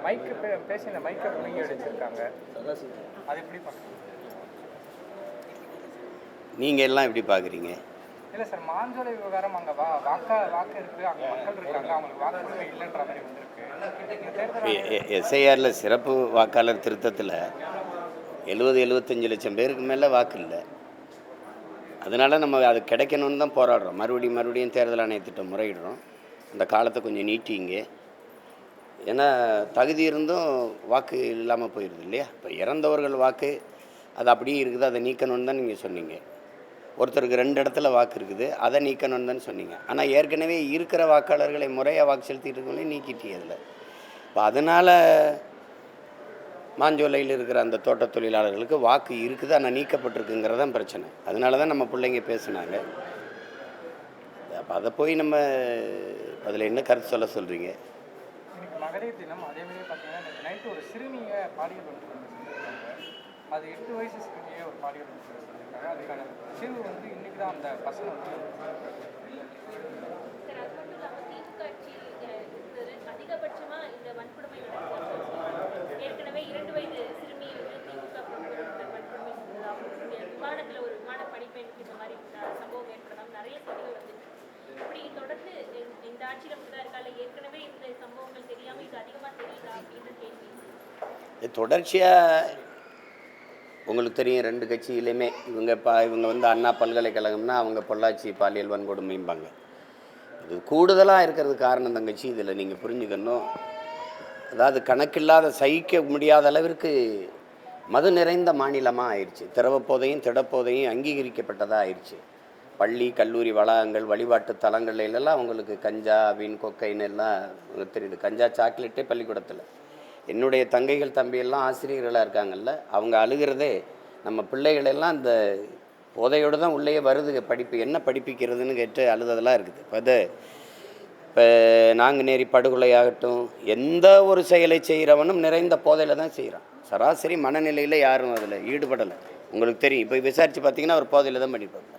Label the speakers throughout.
Speaker 1: மைக்கு பேசின மைக்கை பிடிங்கி அடிச்சிருக்காங்க. அது எப்படி பார்க்குறீங்க?
Speaker 2: நீங்கள் எல்லாம் எப்படி பார்க்குறீங்க?
Speaker 1: இல்லை சார், மாஞ்சோலை விவகாரம் அங்கே வாக்கு இருக்குது, அங்கே மக்கள் இருக்காங்க, அவங்களுக்கு வாக்குரிமை இல்லைன்ற மாதிரி வந்திருக்கு.
Speaker 2: எஸ்ஐஆரில் சிறப்பு வாக்காளர் திருத்தத்தில் 70-75 லட்சம் பேருக்கு மேலே வாக்கு இல்லை. அதனால் நம்ம அது கிடைக்கணும்னு தான் போராடுறோம். மறுபடியும் தேர்தல் ஆணையத்திட்டம் முறையிடுறோம். அந்த காலத்தை கொஞ்சம் நீட்டிங்க. ஏன்னா தகுதி இருந்தும் வாக்கு இல்லாமல் போயிடுது இல்லையா? இப்போ இறந்தவர்கள் வாக்கு அது அப்படியே இருக்குது, அதை நீக்கணும்னு தான் நீங்கள் சொன்னீங்க. ஒருத்தருக்கு 2 இடத்துல வாக்கு இருக்குது, அதை நீக்கணும்னு தான் சொன்னீங்க. ஆனால் ஏற்கனவே இருக்கிற வாக்காளர்களை முறையாக வாக்கு செலுத்திட்டு இருக்கவங்களையும் நீக்கிட்டே அதில். இப்போ அதனால் மாஞ்சோலையில் இருக்கிற அந்த தோட்ட தொழிலாளர்களுக்கு வாக்கு இருக்குது, ஆனால் நீக்கப்பட்டிருக்குங்கிறதான் பிரச்சனை. அதனால தான் நம்ம பிள்ளைங்க பேசுனாங்க. அப்போ அதை போய் நம்ம அதில் என்ன கருத்து சொல்கிறீங்க?
Speaker 1: மகளிர் தினம் அதே மாதிரி பார்த்தீங்கன்னா நைட்டு ஒரு சிறுமியை பாலியல் அது 8 வயசு சிறுமியை ஒரு பாலியல் சொல்லியிருக்காங்க. அதுக்கான தீர்வு இன்னைக்கு தான் அந்த பசங்க
Speaker 3: அதிகபட்சமாக இந்த வன்கொடுமை ஏற்கனவே 2 வயது சிறுமி வன்கொடுமை விமானத்தில் ஒரு விமான பணிப்பெண்ணுக்கு இந்த மாதிரி சம்பவம் ஏற்படலாம் நிறைய செய்திகள் வந்து இப்படி தொடர்ந்து இந்த ஆட்சியில் அப்படிதான் இருக்கா? இல்லை ஏற்கனவே இந்த சம்பவங்கள் தெரியாமல் இது அதிகமாக தெரியுதா அப்படின்ற கேள்வி
Speaker 2: தொடர்ச்சியாக உங்களுக்கு தெரியும். 2 கட்சியிலையுமே இவங்க அண்ணா பல்கலைக்கழகம்னா அவங்க பொள்ளாச்சி பாலியல் வன்கொடுமைம்பாங்க. இது கூடுதலாக இருக்கிறது காரணம் தங்கச்சி. இதில் நீங்கள் புரிஞ்சுக்கணும். அதாவது கணக்கில்லாத சகிக்க முடியாத அளவிற்கு மது நிறைந்த மாநிலமாக ஆயிடுச்சு. திரவப்போதையும் திடப்போதையும் அங்கீகரிக்கப்பட்டதாக ஆயிடுச்சு. பள்ளி கல்லூரி வளாகங்கள் வழிபாட்டு தலங்கள்லாம் அவங்களுக்கு கஞ்சா அபின் கொக்கைன்னு எல்லாம் தெரியுது. கஞ்சா சாக்லேட்டே பள்ளிக்கூடத்தில். என்னுடைய தங்கைகள் தம்பியெல்லாம் ஆசிரியர்களாக இருக்காங்கல்ல, அவங்க அழுகிறதே நம்ம பிள்ளைகளெல்லாம் இந்த போதையோடு தான் உள்ளே வருது. படிப்பு என்ன படிப்பிக்கிறதுன்னு கேட்டு அழுததெல்லாம் இருக்குது. இப்போ நாங்குநேரி படுகொலையாகட்டும், எந்த ஒரு செயலை செய்கிறவனும் நிறைந்த போதையில் தான் செய்கிறான். சராசரி மனநிலையில் யாரும் அதில் ஈடுபடலை. உங்களுக்கு தெரியும். இப்போ விசாரித்து பார்த்தீங்கன்னா ஒரு போதையில் தான் பண்ணிப்பாங்க.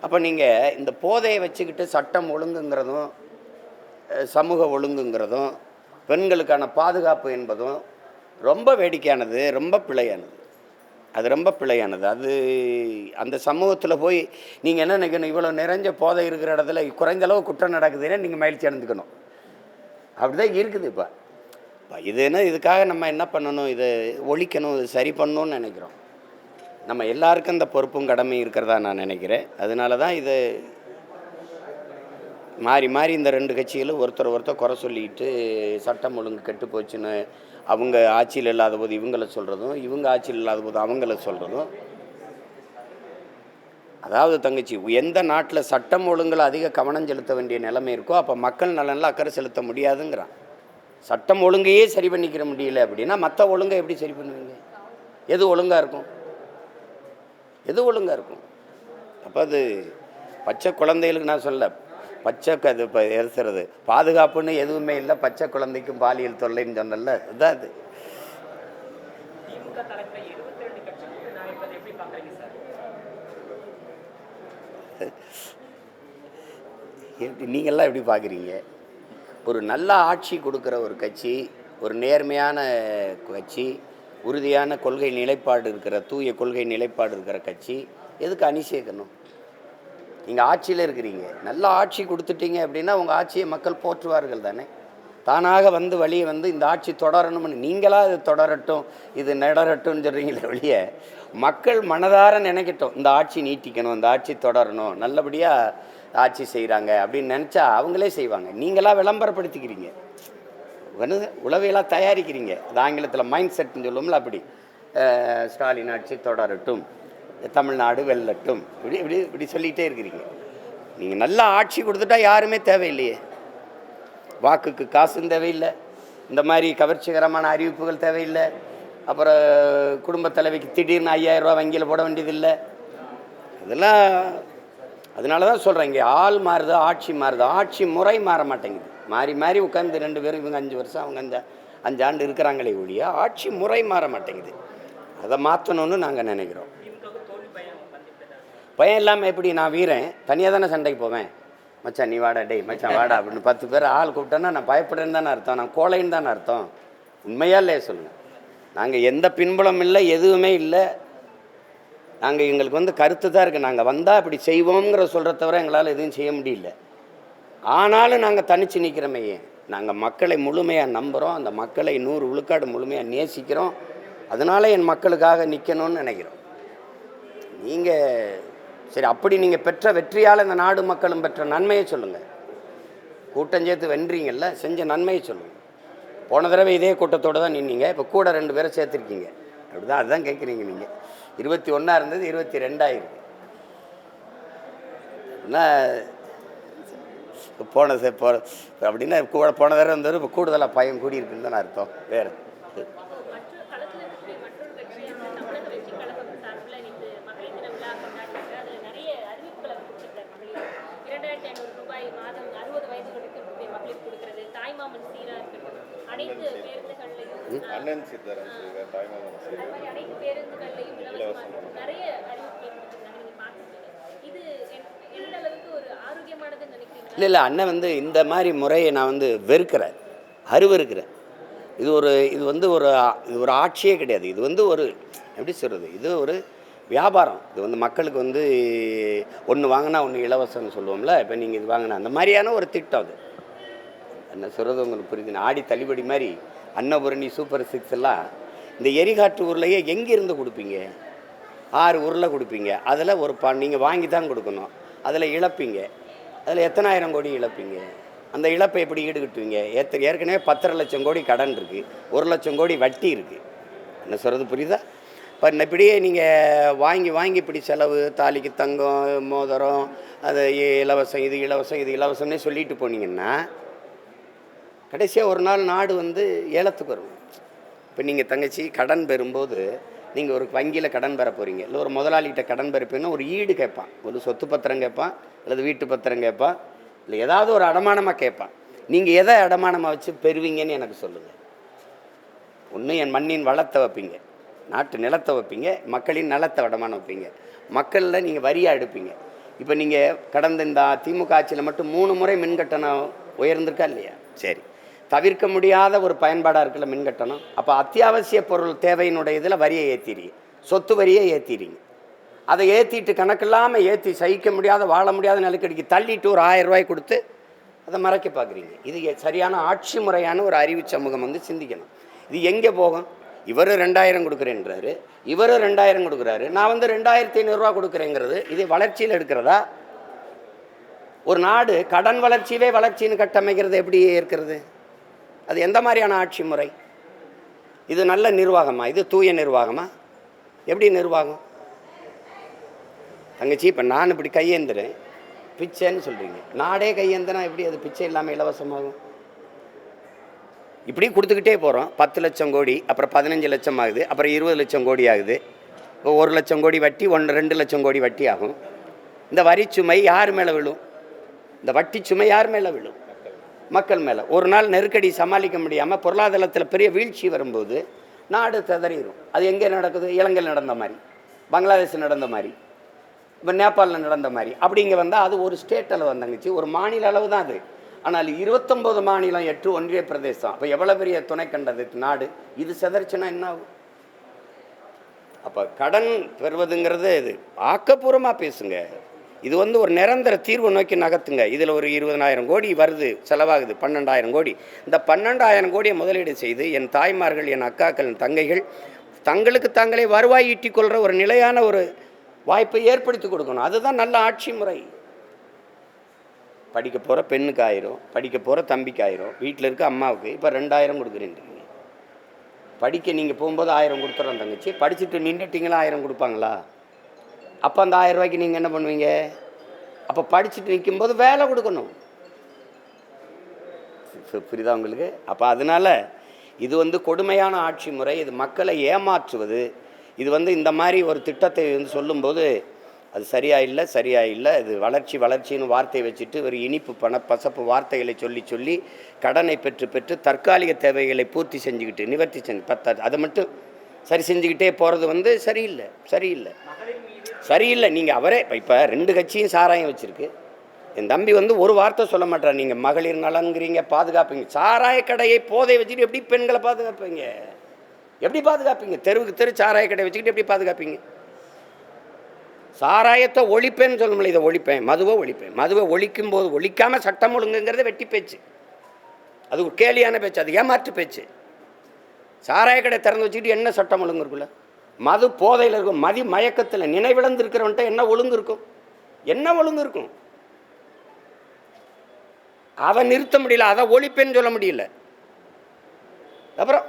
Speaker 2: அப்போ நீங்கள் இந்த போதையை வச்சுக்கிட்டு சட்டம் ஒழுங்குங்கிறதும் சமூக ஒழுங்குங்கிறதும் பெண்களுக்கான பாதுகாப்பு என்பதும் ரொம்ப வேடிக்கையானது, ரொம்ப பிழையானது. அது ரொம்ப பிழையானது. அது அந்த சமூகத்தில் போய் நீங்கள் என்ன நினைக்கணும்? இவ்வளோ நிறைஞ்ச போதை இருக்கிற இடத்துல குறைந்த அளவு குற்றம் நடக்குதுன்னா நீங்கள் மகிழ்ச்சி அடைந்துக்கணும். அப்படி தான் இருக்குது. இப்போ இதுக்காக நம்ம என்ன பண்ணணும்? இதை ஒழிக்கணும், இது சரி பண்ணணும்னு நினைக்கிறோம். நம்ம எல்லாருக்கும் இந்த பொறுப்பும் கடமையும் இருக்கிறதா நான் நினைக்கிறேன். அதனால தான் இது மாறி இந்த 2 கட்சிகளும் ஒருத்தர் குறை சொல்லிக்கிட்டு சட்டம் ஒழுங்கு கெட்டு போச்சுன்னு அவங்க ஆட்சியில் இல்லாத போது இவங்கள சொல்கிறதும், இவங்க ஆட்சியில் இல்லாத போது அவங்கள சொல்கிறதும். அதாவது தங்கச்சி, எந்த நாட்டில் சட்டம் ஒழுங்கில் அதிக கவனம் செலுத்த வேண்டிய நிலைமை இருக்கோ அப்போ மக்கள் நலனில் அக்கறை செலுத்த முடியாதுங்கிறான். சட்டம் ஒழுங்கையே சரி பண்ணிக்கிற முடியல அப்படின்னா மற்ற ஒழுங்கை எப்படி சரி பண்ணுவீங்க? எது ஒழுங்காக இருக்கும்? எது ஒழுங்காக இருக்கும்? அப்போ அது பச்சை குழந்தைகளுக்கு நான் சொல்ல, பச்சை அது இப்போ எரிசுறது பாதுகாப்புன்னு எதுவுமே இல்லை, பச்சை குழந்தைக்கும் பாலியல் தொல்லைன்னு சொன்னல, இதுதான் அது. நீங்கள்லாம் எப்படி பார்க்குறீங்க? ஒரு நல்ல ஆட்சி கொடுக்குற ஒரு கட்சி, ஒரு நேர்மையான கட்சி, உறுதியான கொள்கை நிலைப்பாடு இருக்கிற, தூய கொள்கை நிலைப்பாடு இருக்கிற கட்சி எதுக்கு அணி சேர்க்கணும்? நீங்கள் ஆட்சியில் இருக்கிறீங்க, நல்ல ஆட்சி கொடுத்துட்டீங்க அப்படின்னா உங்கள் ஆட்சியை மக்கள் போற்றுவார்கள் தானே. தானாக வழியை இந்த ஆட்சி தொடரணும்னு நீங்களாக இது தொடரட்டும், இது நடரட்டும்னு சொல்கிறீங்களே வெளியே, மக்கள் மனதார நினைக்கட்டும் இந்த ஆட்சி நீட்டிக்கணும், இந்த ஆட்சி தொடரணும், நல்லபடியாக ஆட்சி செய்கிறாங்க அப்படின்னு நினச்சா அவங்களே செய்வாங்க. நீங்களாக விளம்பரப்படுத்திக்கிறீங்க, உளவியலாக தயாரிக்கிறீங்க. அது ஆங்கிலத்தில் மைண்ட் செட்னு சொல்லுவோம்ல, அப்படி ஸ்டாலின் ஆட்சி தொடரட்டும், தமிழ்நாடு வெல்லட்டும், இப்படி சொல்லிகிட்டே இருக்கிறீங்க. நீங்கள் நல்லா ஆட்சி கொடுத்துட்டா யாருமே தேவையில்லையே. வாக்குக்கு காசும் தேவையில்லை, இந்த மாதிரி கவர்ச்சிகரமான அறிவிப்புகள் தேவையில்லை. அப்புறம் குடும்பத் தலைவிக்கு திடீர்னு 5000 ரூபா வங்கியில் போட வேண்டியதில்லை. இதெல்லாம் அதனால தான் சொல்கிறேன், இங்கே ஆள் மாறுது, ஆட்சி மாறுது, ஆட்சி முறை மாற மாட்டேங்குது. மாறி உட்காந்து 2 பேரும், இவங்க 5 வருஷம் அவங்க 5 ஆண்டு இருக்கிறாங்களே ஒழிய ஆட்சி முறை மாற மாட்டேங்குது. அதை மாற்றணும்னு நாங்கள் நினைக்கிறோம். பயம் இல்லாமல் எப்படி? நான் வீரன், தனியாக தானே சண்டைக்கு போவேன். மச்சான் நீ வாடா, டேய் மச்சான் வாடா அப்படின்னு 10 பேர் ஆள் கூப்பிட்டேன்னா நான் பயப்படுறேன்னு தானே அர்த்தம், நான் கோழைன்னு தானே அர்த்தம். உண்மையா இல்லையா சொல்லுங்கள். நாங்கள் எந்த பின்புலம் இல்லை, எதுவுமே இல்லை. நாங்கள் எங்களுக்கு வந்து கருத்து தான் இருக்குது. நாங்கள் வந்தால் இப்படி செய்வோங்கிற சொல்கிற தவிர எங்களால் எதுவும் செய்ய முடியல. ஆனாலும் நாங்கள் தனித்து நிற்கிறோமே. நாங்கள் மக்களை முழுமையாக நம்புகிறோம், அந்த மக்களை 100 விழுக்காடு முழுமையாக நேசிக்கிறோம். அதனால என் மக்களுக்காக நிற்கணும்னு நினைக்கிறோம். நீங்கள் சரி, அப்படி நீங்கள் பெற்ற வெற்றியால் இந்த நாடு மக்களும் பெற்ற நன்மையை சொல்லுங்கள். கூட்டம் சேர்த்து வென்றீங்கல்ல, செஞ்ச நன்மையை சொல்லுங்கள். போன தடவை இதே கூட்டத்தோடு தான் நின்னீங்க, இப்போ கூட 2 பேரை சேர்த்துருக்கீங்க. அப்படி தான் அதுதான் கேட்குறீங்க. நீங்கள் 21 இருந்தது 22 ஆயிருக்கு. போன அப்படின்னா கூட போன தடவை இருந்தது, இப்போ கூடுதலாக பயம் கூடியிருக்குன்னு தான் அர்த்தம். வேறு
Speaker 4: அண்ணன் சித்தரன் தாய்மாமன்
Speaker 2: இல்லை அண்ணன் வந்து இந்த மாதிரி முறையை நான் வந்து வெறுக்கிறேன், அருவருக்கிறேன். இது வந்து ஒரு ஆட்சியே கிடையாது. இது வந்து ஒரு எப்படி சொல்கிறது, இது ஒரு வியாபாரம். இது வந்து மக்களுக்கு வந்து ஒன்று வாங்கினா ஒன்று இலவசம்னு சொல்லுவோம்ல. இப்போ நீங்கள் இது வாங்கினா அந்த மாதிரியான ஒரு திட்டம். அது என்ன சொல்கிறது உங்களுக்கு புரியுது? ஆடி தள்ளுபடி மாதிரி அன்னபூரணி சூப்பர் 6 எல்லாம் இந்த எரிகாற்று உருளையே எங்கேருந்து கொடுப்பீங்க? 6 உருளை கொடுப்பீங்க. அதில் ஒரு நீங்கள் வாங்கி தான் கொடுக்கணும். அதில் இழப்பீங்க. அதில் எத்தனை ஆயிரம் கோடி இழப்பீங்க? அந்த இழப்பை எப்படி ஈடுகட்டுவீங்க? ஏற்கனவே 10.5 லட்சம் கோடி கடன் இருக்குது, 1 லட்சம் கோடி வட்டி இருக்குது. என்ன சொல்கிறது புரியுதா? இப்போ இப்படியே நீங்கள் வாங்கி இப்படி செலவு, தாலிக்கு தங்கம், மோதிரம், அது இலவசம், இது இலவசம், இது இலவசம்னே சொல்லிட்டு போனீங்கன்னா கடைசியாக ஒரு நாள் நாடு வந்து ஏலத்துக்கு வரும். இப்போ நீங்கள் தங்கச்சி கடன் பெறும்போது நீங்கள் ஒரு வங்கியில் கடன் பெற போகிறீங்க, இல்லை ஒரு முதலாளிகிட்ட கடன் பெறப்பீங்கன்னா ஒரு ஈடு கேட்பான். ஒரு சொத்து பத்திரம் கேட்பான், அல்லது வீட்டு பத்திரம் கேட்பான், இல்லை ஏதாவது ஒரு அடமானமாக கேட்பான். நீங்கள் எதை அடமானமாக வச்சு பெறுவீங்கன்னு எனக்கு சொல்லுங்கள். ஒன்று என் மண்ணின் வளத்தை வைப்பீங்க, நாட்டு நிலத்தை வைப்பீங்க, மக்களின் நலத்தை அடமானம் வைப்பீங்க, மக்களில் நீங்கள் வரியாக எடுப்பீங்க. இப்போ நீங்கள் கடந்த இந்த திமுக ஆட்சியில் மட்டும் 3 முறை மின்கட்டணம் உயர்ந்திருக்கா இல்லையா? சரி, தவிர்க்க முடியாத ஒரு பயன்பாடாக இருக்குல்ல மின்கட்டணம். அப்போ அத்தியாவசிய பொருள் தேவையினுடைய இதில் வரியை ஏற்றிடுறீங்க, சொத்து வரியை ஏற்றிடுறீங்க. அதை ஏற்றிட்டு கணக்கில்லாமல் ஏற்றி சகிக்க முடியாத, வாழ முடியாத நெருக்கடிக்கு தள்ளிட்டு ஒரு 1000 ரூபாய் கொடுத்து அதை மறைக்க பார்க்குறீங்க. இது சரியான ஆட்சி முறையான ஒரு அறிவு சமூகம் வந்து சிந்திக்கணும். இது எங்கே போகும்? இவர் 2000 கொடுக்குறேன்றாரு, இவர் 2000 கொடுக்குறாரு, நான் வந்து 2500 ரூபா கொடுக்குறேங்கிறது இது வளர்ச்சியில் எடுக்கிறதா? ஒரு நாடு கடன் வளர்ச்சியவே வளர்ச்சின்னு கட்டமைக்கிறது எப்படி இருக்கிறது? அது எந்த மாதிரியான ஆட்சி முறை? இது நல்ல நிர்வாகமா? இது தூய நிர்வாகமா? எப்படி நிர்வாகம்? தங்கச்சி, இப்போ நான் இப்படி கையேந்துறேன், பிச்சைன்னு சொல்கிறீங்க. நாடே கையேந்தினா எப்படி அது பிச்சை இல்லாமல் இலவசமாகும்? இப்படி கொடுத்துக்கிட்டே போகிறோம். 10 லட்சம் கோடி, அப்புறம் 15 லட்சம் ஆகுது, அப்புறம் 20 லட்சம் கோடி ஆகுது. இப்போ 1 லட்சம் கோடி வட்டி, 2 லட்சம் கோடி வட்டி ஆகும். இந்த வரி சுமை யார் மேலே விழும்? இந்த வட்டி சுமை யார் மேலே விழும்? மக்கள் மேலே. ஒரு நாள் நெருக்கடி சமாளிக்க முடியாமல் பொருளாதாரத்தில் பெரிய வீழ்ச்சி வரும்போது நாடு ததறிடும். அது எங்கே நடக்குது? இலங்கையில் நடந்த மாதிரி, பங்களாதேஷ் நடந்த மாதிரி, இப்போ நேபாளில் நடந்த மாதிரி. அப்படி இங்கே வந்தால் அது ஒரு ஸ்டேட் அளவு வந்தாங்கச்சு, ஒரு மாநில அளவு தான் அது. ஆனால் 29 மாநிலம், 8 ஒன்றிய பிரதேசம். அப்போ எவ்வளோ பெரிய துணை கண்டது நாடு. இது செதறிச்சுன்னா என்ன ஆகும்? அப்போ கடன் பெறுவதுங்கிறது இது ஆக்கப்பூர்வமாக பேசுங்க. இது வந்து ஒரு நிரந்தர தீர்வு நோக்கி நகர்த்துங்க. இதில் ஒரு 20,000 கோடி வருது, செலவாகுது 12,000 கோடி. இந்த 12,000 கோடியை முதலீடு செய்து என் தாய்மார்கள், என் அக்காக்கள், என் தங்கைகள் தங்களுக்கு தாங்களே வருவாய் ஈட்டிக்கொள்கிற ஒரு நிலையான ஒரு வாய்ப்பை ஏற்படுத்தி கொடுக்கணும். அதுதான் நல்ல ஆட்சி முறை. படிக்க போகிற பெண்ணுக்கு 1000, படிக்க போகிற தம்பிக்கு 1000, வீட்டில் இருக்க அம்மாவுக்கு இப்போ 2000 கொடுக்குறேன்றீங்க. படிக்க நீங்கள் போகும்போது 1000 கொடுத்துறோம் தங்கச்சி, படிச்சுட்டு நின்றுட்டிங்களா 1000 கொடுப்பாங்களா? அப்போ அந்த 1000 ரூபாய்க்கு நீங்கள் என்ன பண்ணுவீங்க? அப்போ படிச்சுட்டு நிற்கும்போது வேலை கொடுக்கணும். புரியுதா உங்களுக்கு? அப்போ அதனால் இது வந்து கொடுமையான ஆட்சி முறை. இது மக்களை ஏமாற்றுவது. இது வந்து இந்த மாதிரி ஒரு திட்டத்தை வந்து சொல்லும்போது அது சரியா இல்லை. இது வளர்ச்சின்னு வார்த்தையை வச்சுட்டு ஒரு இனிப்பு பசப்பு வார்த்தைகளை சொல்லி கடனை பெற்று தற்காலிக தேவைகளை பூர்த்தி செஞ்சுக்கிட்டு நிவர்த்தி செஞ்சு அதை மட்டும் சரி செஞ்சுக்கிட்டே போகிறது வந்து சரியில்லை. நீங்கள் அவரே இப்போ 2 கட்சியும் சாராயம் வச்சுருக்கு, என் தம்பி வந்து ஒரு வார்த்தை சொல்ல மாட்டார். நீங்கள் மகளிர் நலங்கிறீங்க, பாதுகாப்பீங்க. சாராய கடையை போதை வச்சுட்டு எப்படி பெண்களை பாதுகாப்பீங்க? எப்படி பாதுகாப்பீங்க? தெருவுக்கு தெரு சாராய கடை வச்சுக்கிட்டு எப்படி பாதுகாப்பீங்க? சாராயத்தை ஒழிப்பேன்னு சொல்ல முடியல, இதை ஒழிப்பேன், மதுவை ஒழிப்பேன். மதுவை ஒழிக்கும் போது ஒழிக்காமல் சட்டம் ஒழுங்குங்கிறத வெட்டி பேச்சு, அது ஒரு கேலியான பேச்சு, அது ஏமாற்று பேச்சு. சாராய கடை திறந்து வச்சுக்கிட்டு என்ன சட்டம் ஒழுங்கு இருக்குல்ல? மது போதையில் இருக்கும், மதி மயக்கத்தில் நினைவிழந்து இருக்கிறவன்ட்ட என்ன ஒழுங்கு இருக்கும்? என்ன ஒழுங்கு இருக்கும்? அதை நிறுத்த முடியல, அதை ஒழிப்பேன்னு சொல்ல முடியல. அப்புறம்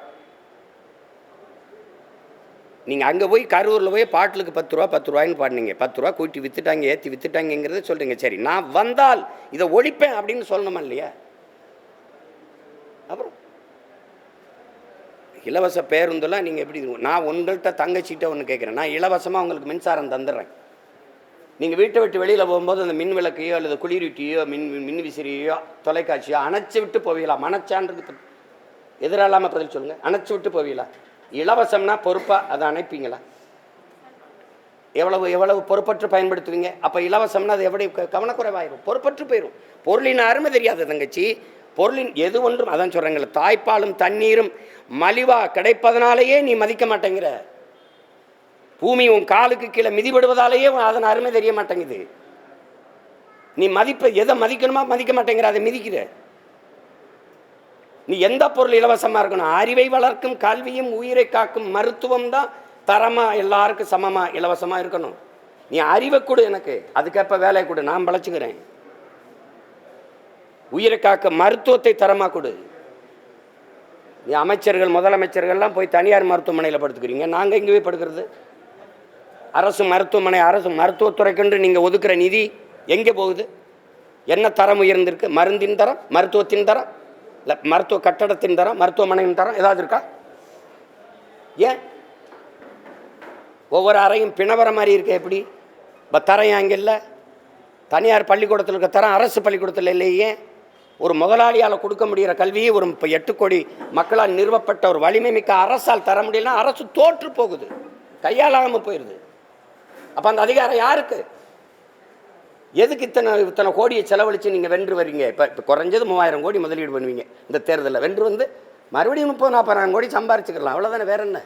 Speaker 2: நீங்கள் அங்கே போய் கரூரில் போய் பாட்டிலுக்கு 10 ரூபா 10 ரூபாய்ன்னு பாடினீங்க. 10 ரூபா கூட்டி விற்றுட்டாங்க, ஏற்றி விற்றுட்டாங்கிறத சொல்கிறீங்க. சரி, நான் வந்தால் இதை ஒழிப்பேன் அப்படின்னு சொல்லணுமா இல்லையா? அப்புறம் இலவச பேருந்தெல்லாம் நீங்கள் எப்படி? நான் உங்கள்கிட்ட தங்கச்சிட்ட ஒன்று கேட்குறேன். நான் இலவசமாக உங்களுக்கு மின்சாரம் தந்துடுறேன். நீங்கள் வீட்டை விட்டு வெளியில் போகும்போது அந்த மின் விளக்கையோ அல்லது குளிரூட்டியோ மின் விசிறியோ தொலைக்காட்சியோ அணைச்சி விட்டு போவீங்களா? மனச்சான்றதுக்கு எதிராலாமல் பதில் சொல்லுங்கள். அணைச்சி விட்டு போவீங்களா? இலவசம்னா பொறுப்பாக அதை அணைப்பீங்களா? எவ்வளவு பொறுப்பற்று பயன்படுத்துவீங்க? அப்போ இலவசம்னா அது எப்படி கவனக்குறைவாயிரும், பொறுப்பற்று போயிடும். பொருளின் அருமை தெரியாது தங்கச்சி. பொருளின் எது ஒன்றும் அதான் சொல்கிறேங்களே, தாய்ப்பாலும் தண்ணீரும் மலிவாக கிடைப்பதனாலேயே நீ மதிக்க மாட்டேங்கிற. பூமி உன் காலுக்கு கீழே மிதிபடுவதாலேயே அதன் அருமை தெரிய மாட்டேங்குது. நீ மதிப்பை எதை மதிக்கணுமா மதிக்க மாட்டேங்கிற, அதை மிதிக்கிற. நீ எந்த பொருள் இலவசமாக இருக்கணும்? அறிவை வளர்க்கும் கல்வியும் உயிரை காக்கும் மருத்துவம் தான் தரமாக எல்லாருக்கும் சமமாக இலவசமாக இருக்கணும். நீ அறிவை கொடு எனக்கு, அதுக்கேற்ப வேலையை கொடு, நான் பழச்சுக்கிறேன். உயிரை காக்க மருத்துவத்தை தரமாக கொடு. நீ அமைச்சர்கள் முதலமைச்சர்கள்லாம் போய் தனியார் மருத்துவமனையில் படுத்துக்கிறீங்க, நாங்கள் இங்கே போய் படுக்கிறது. அரசு மருத்துவமனை, அரசு மருத்துவத்துறைக்கென்று நீங்கள் ஒதுக்குற நிதி எங்கே போகுது? என்ன தரம் உயர்ந்திருக்கு? மருந்தின் தரம், மருத்துவத்தின் தரம், இல்லை மருத்துவ கட்டடத்தின் தரம், மருத்துவமனையின் தரம் ஏதாவது இருக்கா? ஏன் ஒவ்வொரு அறையும் பிணவர மாதிரி இருக்க? எப்படி இப்போ தரம் அங்கே இல்லை? தனியார் பள்ளிக்கூடத்தில் இருக்க தரம் அரசு பள்ளிக்கூடத்தில் இல்லையே? ஒரு முதலாளியால் கொடுக்க முடிகிற கல்வியை ஒரு 8 கோடி மக்களால் நிறுவப்பட்ட ஒரு வலிமை மிக்க அரசால் தர முடியலன்னா அரசு தோற்று போகுது, கையாளாமல் போயிடுது. அப்போ அந்த அதிகாரம் யாருக்கு? எதுக்கு இத்தனை கோடியை செலவழித்து நீங்கள் வென்று வரீங்க? இப்போ குறைஞ்சது 3000 கோடி முதலீடு பண்ணுவீங்க இந்த தேர்தலில். வென்று வந்து மறுபடியும் 30-40 கோடி சம்பாரிச்சுக்கலாம், அவ்வளோதானே, வேற என்ன?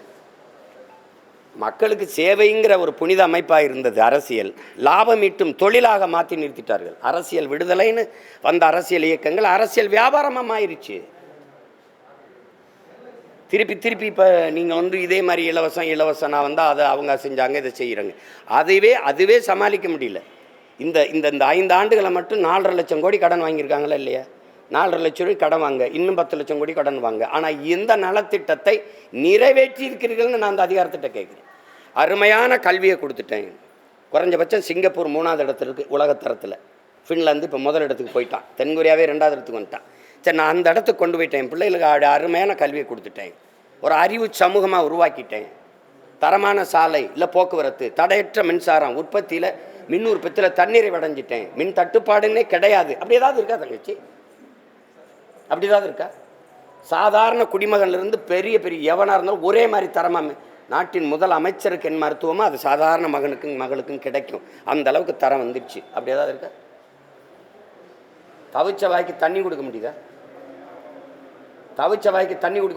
Speaker 2: மக்களுக்கு சேவைங்கிற ஒரு புனித அமைப்பாக இருந்தது அரசியல், லாபம் ஈட்டும் தொழிலாக மாற்றி நிறுத்திட்டார்கள். அரசியல் விடுதலைன்னு வந்த அரசியல் இயக்கங்கள் அரசியல் வியாபாரமாக மாறிடுச்சு. திருப்பி இப்போ நீங்கள் வந்து இதே மாதிரி இலவசம் நான் வந்தால் அதை அவங்க செஞ்சாங்க, இதை செய்கிறாங்க. அதுவே சமாளிக்க முடியல. இந்த 5 ஆண்டுகளை மட்டும் 4.5 லட்சம் கோடி கடன் வாங்கியிருக்காங்களா இல்லையா? 4.5 லட்சம் கோடி கடன் வாங்க, இன்னும் 10 லட்சம் கோடி கடன் வாங்க. ஆனால் இந்த நலத்திட்டத்தை நிறைவேற்றி இருக்கிறீர்கள்னு நான் அந்த அதிகாரத்திட்ட கேட்குறேன். அருமையான கல்வியை கொடுத்துட்டேன். குறைஞ்சபட்சம் சிங்கப்பூர் 3வது இடத்துல இருக்குது உலகத்தரத்தில். ஃபின்லாந்து இப்போ முதல் இடத்துக்கு போயிட்டான். தென்கொரியாவே 2வது இடத்துக்கு வந்துட்டான். சரி, நான் அந்த இடத்துக்கு கொண்டு போயிட்டேன். என் பிள்ளைகளுக்கு அருமையான கல்வியை கொடுத்துட்டேன். ஒரு அறிவு சமூகமாக உருவாக்கிட்டேன். தரமான சாலை இல்லை போக்குவரத்து, தடையற்ற மின்சாரம், உற்பத்தியில் மின் உற்பத்தியில் தண்ணீரை அடைஞ்சிட்டேன். மின் தட்டுப்பாடுன்னே கிடையாது. அப்படி ஏதாவது இருக்கா தங்கச்சி? அப்படி ஏதாவது இருக்கா? சாதாரண குடிமகன்லேருந்து பெரிய எவனாக இருந்தாலும் ஒரே மாதிரி தரமாக நாட்டின் முதல் அமைச்சருக்கு என் மருத்துவமோ அது சாதாரண மகளுக்கும் கிடைக்கும். அந்த அளவுக்கு தரம் வந்துடுச்சு. அப்படி ஏதாவது இருக்கா? தவிச்ச வாய்க்கு தண்ணி கொடுக்க முடியுதா? தவிச்ச வாய்க்கு தண்ணி கொடுக்க